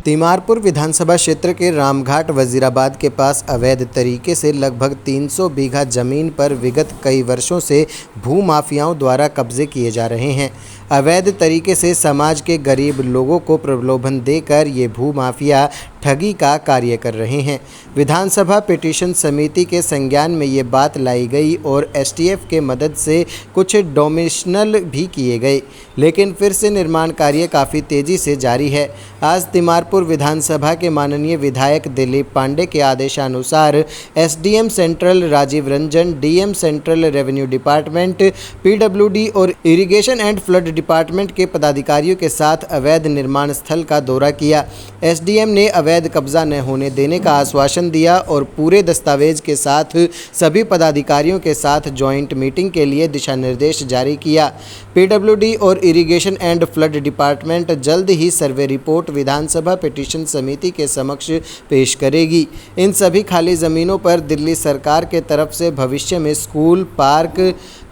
तिमारपुर विधानसभा क्षेत्र के रामघाट वजीराबाद के पास अवैध तरीके से लगभग 300 बीघा जमीन पर विगत कई वर्षों से भूमाफियाओं द्वारा कब्जे किए जा रहे हैं। अवैध तरीके से समाज के गरीब लोगों को प्रलोभन देकर ये भूमाफिया ठगी का कार्य कर रहे हैं। विधानसभा पिटीशन समिति के संज्ञान में ये बात लाई गई और एसटीएफ के मदद से कुछ डोमिशनल भी किए गए, लेकिन फिर से निर्माण कार्य काफ़ी तेज़ी से जारी है। आज तिमारपुर विधानसभा के माननीय विधायक दिलीप पांडे के आदेशानुसार SDM central Rajiv Ranjan, DM central revenue department, PWD और इरिगेशन एंड फ्लड डिपार्टमेंट के पदाधिकारियों के साथ अवैध निर्माण स्थल का दौरा किया। एसडीएम ने अवैध कब्जा न होने देने का आश्वासन दिया और पूरे दस्तावेज के साथ सभी पदाधिकारियों के साथ जॉइंट मीटिंग के लिए दिशा निर्देश जारी किया। पीडब्ल्यूडी और इरिगेशन एंड फ्लड डिपार्टमेंट जल्द ही सर्वे रिपोर्ट विधानसभा पिटीशन समिति के समक्ष पेश करेगी। इन सभी खाली ज़मीनों पर दिल्ली सरकार के तरफ से भविष्य में स्कूल, पार्क,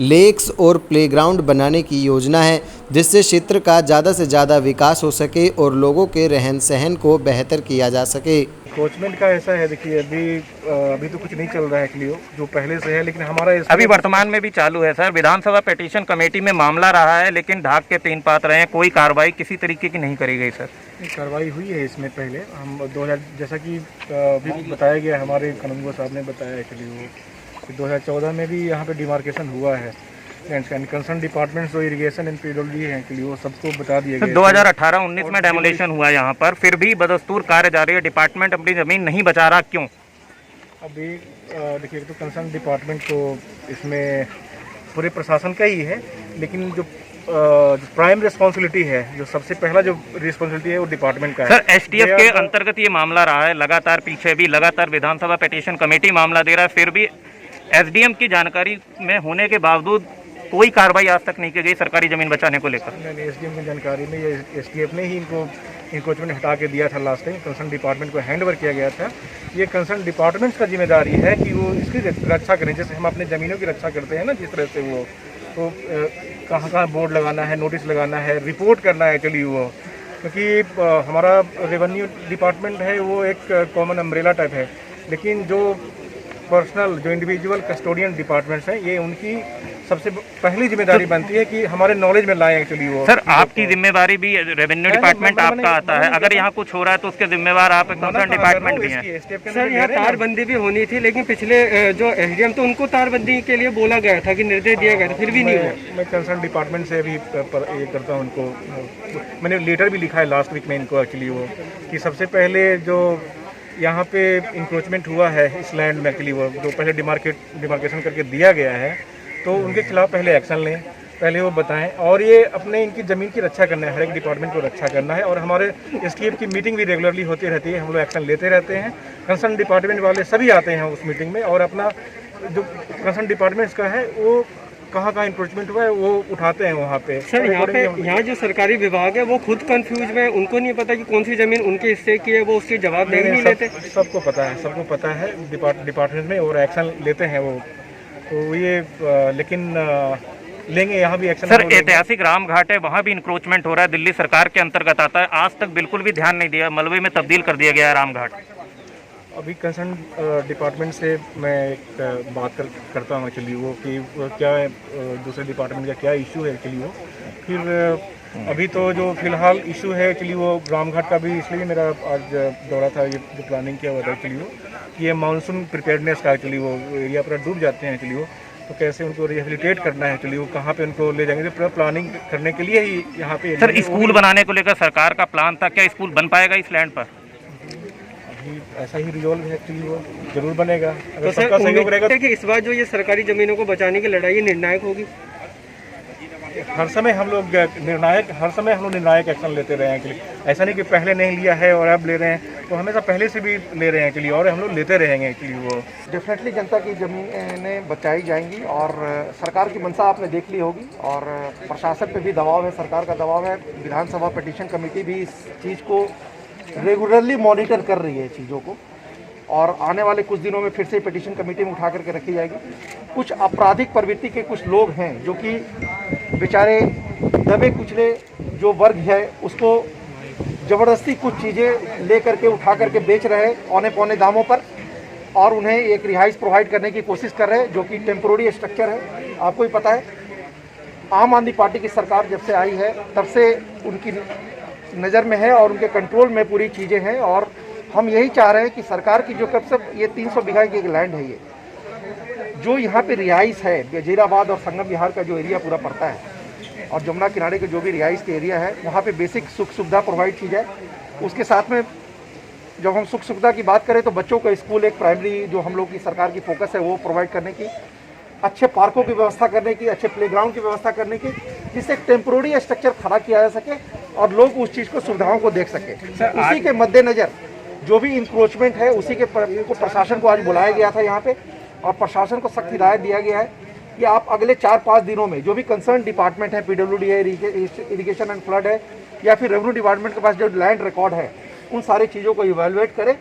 लेक्स और प्लेग्राउंड बनाने की योजना है, जिससे क्षेत्र का ज़्यादा से ज़्यादा विकास हो सके और लोगों के रहन सहन को बेहतर किया जा सके। कोचमेंट का ऐसा है, देखिए अभी तो कुछ नहीं चल रहा है क्लियर जो पहले से है, लेकिन हमारा अभी वर्तमान में भी चालू है सर। विधानसभा पिटीशन कमेटी में मामला रहा है, लेकिन ढाक के 3 पात रहे हैं, कोई कार्रवाई किसी तरीके की नहीं करी गई सर। कार्रवाई हुई है इसमें पहले हम 2000 जैसा कि अभी बताया गया, हमारे कानूनगो साहब ने बताया एक्चुअली वो 2014 में भी यहाँ पे डिमार्केशन हुआ है। कंसर्न डिपार्टमेंट्स जो इरिगेशन एंड पीडब्ल्यूडी हैं कि वो सबको बता दिया गया। 2018-19 में डेमोलेशन हुआ यहाँ पर, फिर भी बदस्तूर कार्य जारी है। डिपार्टमेंट अपनी ज़मीन नहीं बचा रहा, क्यों? अभी देखिए, तो कंसर्न डिपार्टमेंट तो इसमें पूरे प्रशासन का ही है, लेकिन जो प्राइम रिस्पॉन्सिबिलिटी है, जो सबसे पहला जो रिस्पॉन्सिबिलिटी है वो डिपार्टमेंट का है। सर, एसटीएफ के अंतर्गत ये मामला रहा है, लगातार पीछे भी लगातार विधानसभा पिटीशन कमेटी मामला दे रहा है, फिर भी एसडीएम की जानकारी में होने के बावजूद कोई कार्रवाई आज तक नहीं की गई सरकारी जमीन बचाने को लेकर। नहीं, एसडीएम की जानकारी में ये एसटीएफ ने ही इनको इंक्रोचमेंट हटा के दिया था। लास्ट टाइम कंसर्न डिपार्टमेंट को हैंडओवर किया गया था। ये कंसर्न डिपार्टमेंट का जिम्मेदारी है कि वो इसकी रक्षा करें, जैसे हम अपने ज़मीनों की रक्षा करते हैं ना, जिस तरह से वो तो कहाँ कहाँ बोर्ड लगाना है, नोटिस लगाना है, रिपोर्ट करना है चलिए वो, क्योंकि हमारा रेवेन्यू डिपार्टमेंट है वो एक कॉमन अम्ब्रेला टाइप है, लेकिन जो पर्सनल जो इंडिविजुअल कस्टोडियन डिपार्टमेंट्स हैं, ये उनकी सबसे पहली जिम्मेदारी बनती है कि हमारे नॉलेज में लाएं एक्चुअली वो। सर, आपकी जिम्मेदारी भी रेवेन्यू डिपार्टमेंट आपका आता है, अगर यहाँ कुछ हो रहा है तो उसके जिम्मेवार आप कंसर्न डिपार्टमेंट भी हैं। सर, यहाँ तारबंदी भी होनी थी, लेकिन पिछले जो एसडीएम तो उनको तारबंदी के लिए बोला गया था कि निर्देश दिया गया था, फिर भी नहीं हुआ। मैं कंसर्न डिपार्टमेंट से भी ये करता हूँ, उनको मैंने लेटर भी लिखा है लास्ट वीक में इनको एक्चुअली वो, कि सबसे पहले जो यहाँ पे इंक्रोचमेंट हुआ है इस लैंड में एक्चुअली वो जो पहले डिमार्केशन करके दिया गया है, तो उनके खिलाफ पहले एक्शन लें, पहले वो बताएं, और ये अपने इनकी ज़मीन की रक्षा करना है, हर एक डिपार्टमेंट को रक्षा करना है। और हमारे एसटीएफ की मीटिंग भी रेगुलरली होती रहती है, हम लोग एक्शन लेते रहते हैं। कंसर्न डिपार्टमेंट वाले सभी आते हैं उस मीटिंग में, और अपना जो कंसर्न डिपार्टमेंट्स का है वो कहाँ कहाँ इंक्रोचमेंट हुआ है वो उठाते हैं वहाँ पे। सर, यहाँ जो सरकारी विभाग है वो खुद कंफ्यूज में, उनको नहीं पता कि कौन सी ज़मीन उनके हिस्से की है, वो उसकी जवाब नहीं लेते। सबको पता है डिपार्टमेंट में, और एक्शन लेते हैं वो, तो ये लेकिन लेंगे यहाँ भी एक्शन। सर, ऐतिहासिक रामघाट है, वहाँ भी इंक्रोचमेंट हो रहा है, दिल्ली सरकार के अंतर्गत आता है, आज तक बिल्कुल भी ध्यान नहीं दिया, मलबे में तब्दील कर दिया गया है रामघाट। अभी कंसर्न डिपार्टमेंट से मैं एक बात करता हूँ एक्चुअली वो, कि क्या दूसरे डिपार्टमेंट का क्या इशू है एक्चुअली वो। फिर अभी तो जो फिलहाल इशू है एक्चुअली वो रामघाट का भी, इसलिए मेरा आज दौरा था, ये जो प्लानिंग किया हुआ था एक्चुअली वो, ये मानसून प्रिपेयर्डनेस का एक्चुअली वो एरिया पर डूब जाते हैं एक्चुअली वो, तो कैसे उनको रिहेबिलिटेट करना है एक्चुअली वो, कहाँ पे उनको ले जाएंगे, तो प्लानिंग करने के लिए ही यहाँ पे। सर, स्कूल बनाने को लेकर सरकार का प्लान था, क्या स्कूल बन पाएगा इस लैंड पर? ऐसा ही रिजॉल्व है एक्चुअली वो, जरूर बनेगा अगर तो सबका सहयोग रहेगा। कि इस बार जो ये सरकारी जमीनों को बचाने की लड़ाई निर्णायक होगी। हर समय हम लोग निर्णायक एक्शन लेते रहे हैं एक्चुअली, ऐसा नहीं कि पहले नहीं लिया है और अब ले रहे हैं, तो हमेशा पहले से भी ले रहे हैं एक्चुअली, और हम लोग लेते रहेंगे एक्चुअली वो। डेफिनेटली जनता की ज़मीनें बचाई जाएंगी, और सरकार की मंशा आपने देख ली होगी, और प्रशासन पे भी दबाव है, सरकार का दबाव है। विधानसभा पिटीशन कमेटी भी इस चीज़ को रेगुलरली मॉनिटर कर रही है चीज़ों को, और आने वाले कुछ दिनों में फिर से पिटीशन कमेटी में उठा करके रखी जाएगी। कुछ आपराधिक प्रवृत्ति के कुछ लोग हैं जो कि बेचारे दबे कुचले जो वर्ग है उसको ज़बरदस्ती कुछ चीज़ें ले करके उठा करके बेच रहे हैं औने पौने दामों पर, और उन्हें एक रिहाइश प्रोवाइड करने की कोशिश कर रहे हैं, जो कि टेम्पोररी स्ट्रक्चर है। आपको ही पता है, आम आदमी पार्टी की सरकार जब से आई है तब से उनकी नज़र में है और उनके कंट्रोल में पूरी चीज़ें हैं। और हम यही चाह रहे हैं कि सरकार की जो कब से ये 300 बीघा की एक लैंड है, ये जो यहाँ पे रिहाइश है, वजीराबाद और संगम विहार का जो एरिया पूरा पड़ता है और जमुना किनारे के जो भी रिहाइश के एरिया है, वहाँ पे बेसिक सुख सुविधा प्रोवाइड की जाए। उसके साथ में जब हम सुख सुविधा की बात करें तो बच्चों का स्कूल, एक प्राइमरी जो हम लोग की सरकार की फोकस है वो प्रोवाइड करने की, अच्छे पार्कों की व्यवस्था करने की, अच्छे प्लेग्राउंड की व्यवस्था करने की, जिससे एक टेम्पोररी स्ट्रक्चर खड़ा किया जा सके और लोग उस चीज़ को, सुविधाओं को देख सके। उसी के मद्देनज़र जो भी इंक्रोचमेंट है उसी के प्रशासन को आज बुलाया गया था यहाँ पे, और प्रशासन को सख्त हिदायत दिया गया है कि आप अगले 4-5 दिनों में जो भी कंसर्न डिपार्टमेंट है, PWD है, इरिगेशन एंड फ्लड है, या फिर रेवेन्यू डिपार्टमेंट के पास जो लैंड रिकॉर्ड है, उन सारी चीज़ों को इवेलुएट करें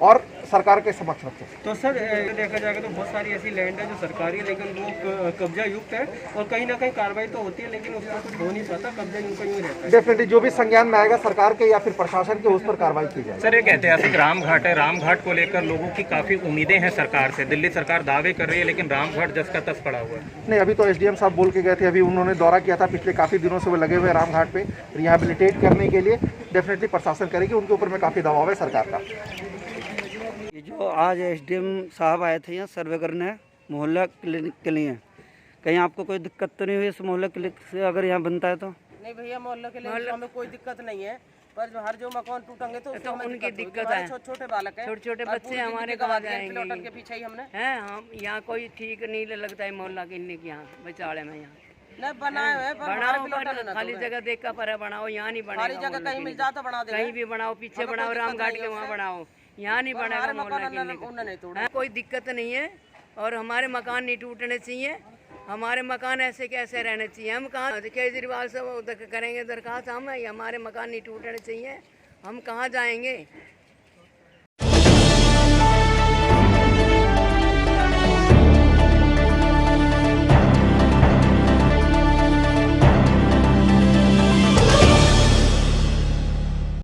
और सरकार के समक्ष रखें। तो सर देखा जाएगा तो बहुत सारी ऐसी लैंड है जो सरकारी है लेकिन वो कब्जा युक्त है, और कहीं ना कहीं कार्रवाई तो होती है लेकिन उसका कुछ हो नहीं पाता, कब्जा यूं का यूं रहता है। डेफिनेटली जो भी संज्ञान में आएगा सरकार के या फिर प्रशासन के, उस पर कार्रवाई की जाए। सर, एक ऐतिहासिक रामघाट है, रामघाट को लेकर लोगों की काफ़ी उम्मीदें हैं सरकार से। दिल्ली सरकार दावे कर रही है लेकिन रामघाट जस का तस पड़ा हुआ है। नहीं, अभी तो SDM साहब बोल के गए थे, अभी उन्होंने दौरा किया था, पिछले काफ़ी दिनों से वो लगे हुए रामघाट पे रिहैबिलिटेट करने के लिए। डेफिनेटली प्रशासन करेगी, उनके ऊपर में काफ़ी दबाव है सरकार का। ये जो आज SDM साहब आए थे यहाँ सर्वे करने मोहल्ला क्लिनिक के लिए, कहीं आपको कोई दिक्कत तो नहीं हुई इस मोहल्ला क्लिनिक से अगर यहाँ बनता है तो? नहीं भैया, मोहल्ला के लिए हमें कोई दिक्कत नहीं है, पर जो हर जो मकान टूटेंगे तो उनकी दिक्कत है। छोटे बालक हैं, छोटे बच्चे हमारे कहाँ जाएंगे? होटल के पीछे ही हमने हैं हम यहाँ कोई ठीक नहीं लगता है मोहल्ला क्लिनिक यहाँ बेचारे में। यहाँ नहीं बनाए हुए, बनाओ पर खाली जगह देख कर पर बनाओ, यहाँ नहीं बनेगा। खाली जगह कहीं मिल जाता बना दे, कहीं भी बनाओ, पीछे बनाओ, रामघाट के वहाँ बनाओ, यहाँ नहीं बनेगा मोहल्ला क्लिनिक। कोई दिक्कत नहीं है और हमारे मकान नहीं टूटने चाहिए, हमारे मकान ऐसे कैसे रहने चाहिए। हम कहाँ केजरीवाल से करेंगे दरखास्त, हम हमारे मकान नहीं टूटने चाहिए, हम कहाँ जाएंगे?